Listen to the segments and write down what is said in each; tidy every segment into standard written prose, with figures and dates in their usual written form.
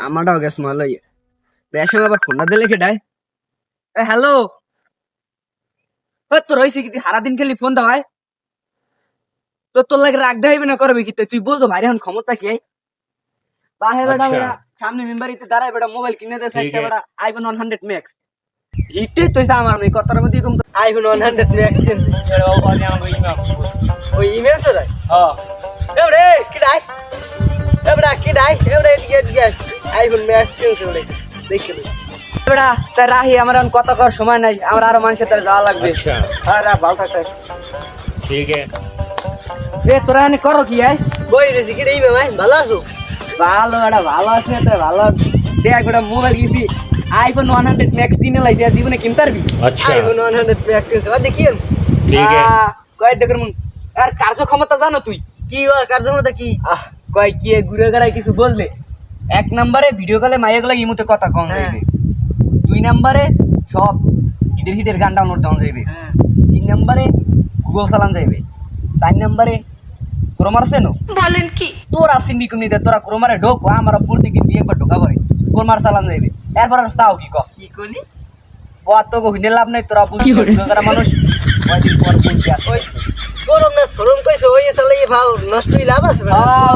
আমারটাও গ্যাস মারলো বেশ আবার ফোনটা দিলে কেটাই হ্যালো তোর হয়েছে কি তুই সারাদিন খালি ফোন দেওয়ায় তোর লাগে রাগ দেখাইবে না করবে কি তুই বুঝো ভাই এখন ক্ষমতা কি বাহে বেটা বেটা সামনে মেম্বারিতে দাঁড়ায় বেটা মোবাইল কিনে দেয় একটা বেটা আইফোন 100 ম্যাক্স হিটে তো আমার নেই কথার মধ্যে কম আইফোন 100 ম্যাক্স কিনছে ওই ইমেজ রে হ্যাঁ এবারে কি ডাই এবড়া কি ডাই এবড়ে এদিকে আইফোন ম্যাক্স কিনছে বলে দেখে বেটা তাই রাহি আমার এখন কথা কর সময় নাই আমার আরো মানুষের তার যাওয়া লাগবে হ্যাঁ রা ভালো থাকতে ঠিক আছে তোরা এনে করো কি বই রেছি কি দেইবে ভাই ভালো আছো ভালো বেটা ভালো আছ না তো ভালো দেখ বেটা মোবাইল কিনছি আইফোন 100 ম্যাক্স কিনে লাইছি আর জীবনে কিনতে পারবি আইফোন 100 ম্যাক্স কিনছে বাদ দেখি ঠিক আছে কয় দেখর মন আর কার্যক্ষমতা জানো তুই কি ওর কার্যক্ষমতা কি কয় কি ঘুরে গড়াই কিছু বললে এক নম্বরে ভিডিও কলে মাইয়াগুলা ইমুতে কথা কম যাইবে দুই নম্বরে সব হিটের গান ডাউনলোড ডাউন যাইবে তিন নম্বরে গুগল চালান যাইবে চার নম্বরে ক্রোমার আছে নো বলেন কি তোর আসিন বিকুনি দে তোরা ক্রোমারে ঢোক আমার পড়তে কিন্তু একবার ঢোকা পড়ে ক্রোমার চালান যাইবে এরপর চাও কি কনি তো কইনে লাভ নাই তোরা বুঝি তোরা মানুষ কয়দিন পর বলবি ওই গরম না শরম কইছে ওই চালাই ভাও নষ্টই লাভ আছে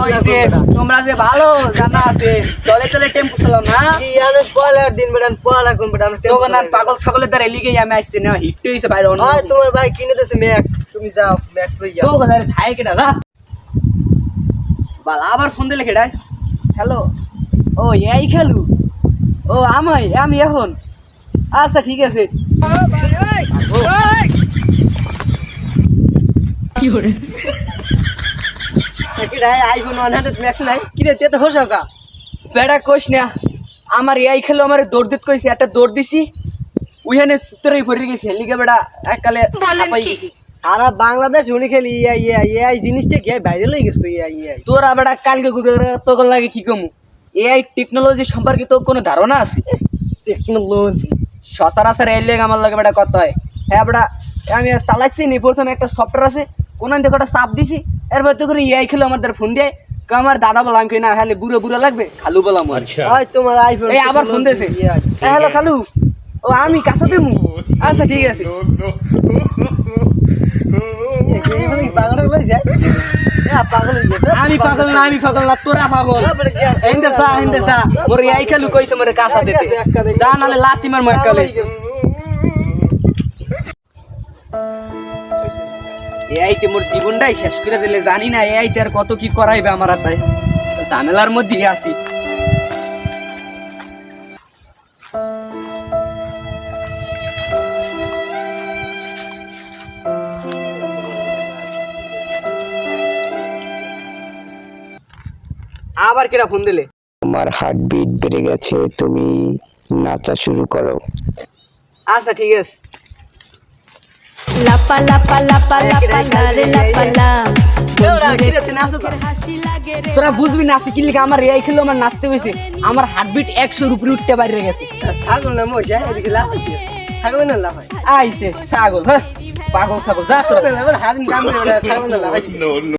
হইছে তোমরা যে ভালো জানা আছে চলে চলে টেম্পু চালাও না কি আনস পলার দিন বেটান পলা কোন বেটা আমরা টেম্পু না পাগল ছাগলের দ্বারা লিগে আমি আসছি না হিট হইছে বাইরে হয় তোমার ভাই কিনে দেছে ম্যাক্স তুমি যাও ম্যাক্স লই যাও তো বলে ভাই কেডা না বাল আবার ফোন দিলে কেডা হ্যালো ও এই খেলু ও আমি এখন আচ্ছা ঠিক আছে কি হরে আইফোন 100 ম্যাক্স নাই কি রে তে তো হোসকা বেটা কইস না আমার এই খেলো আমার দৌড় দিত কইছি একটা দৌড় দিছি ওইখানে সুতরাই ভরে গেছে লিগে বেটা এককালে ছাপাই গেছি সারা বাংলাদেশ উনি খেলি এই জিনিসটা কি বাইরে লই গেছ এই তোরা বেটা কালকে তোর লাগে কি কমু এআই টেকনোলজি সম্পর্কে তো কোনো ধারণা আছে টেকনোলজি সচরাচর এই লেগে আমার লাগে বেটা কত হয় হ্যাঁ বেটা আমি চালাচ্ছি নি প্রথমে একটা সফটওয়্যার আছে কোনান থেকে একটা চাপ দিছি এরপর তো করে এআই খেলো আমার ফোন দিয়ে আমার দাদা বললাম কি না হ্যাঁ বুড়ো লাগবে খালু বললাম তোমার আইফোন এই আবার ফোন দিয়েছে হ্যালো খালু ও আমি কাছে দেবো আচ্ছা ঠিক আছে আমি পাগল না তোরা পাগল মোর এই খেলু কইছে মোর কাছা দিতে যা নালে লাতি মার মার কালে এআইতে মোর জীবনটাই শেষ করে দিলে জানি না এআইতে আর কত কি করাইবে আমার হাতে ঝামেলার মধ্যে আছি আবার কেডা ফোন দিলে আমার হার্টবিট বেড়ে গেছে তুমি নাচা শুরু করো আচ্ছা ঠিক আছে লাপা লাপা লাপা লাপা লারে লাপা লা তোরা বুঝবি নাচি কি লিখে আমার এই খেলো আমার নাচতে গেছে আমার হার্টবিট 100 উপরে উঠতে বাইরে গেছে ছাগল না মজা এদিকে লাফ ছাগল না লাফ আইছে ছাগল পাগল ছাগল যা তোরা হারিন কাম করে ছাগল না লাফ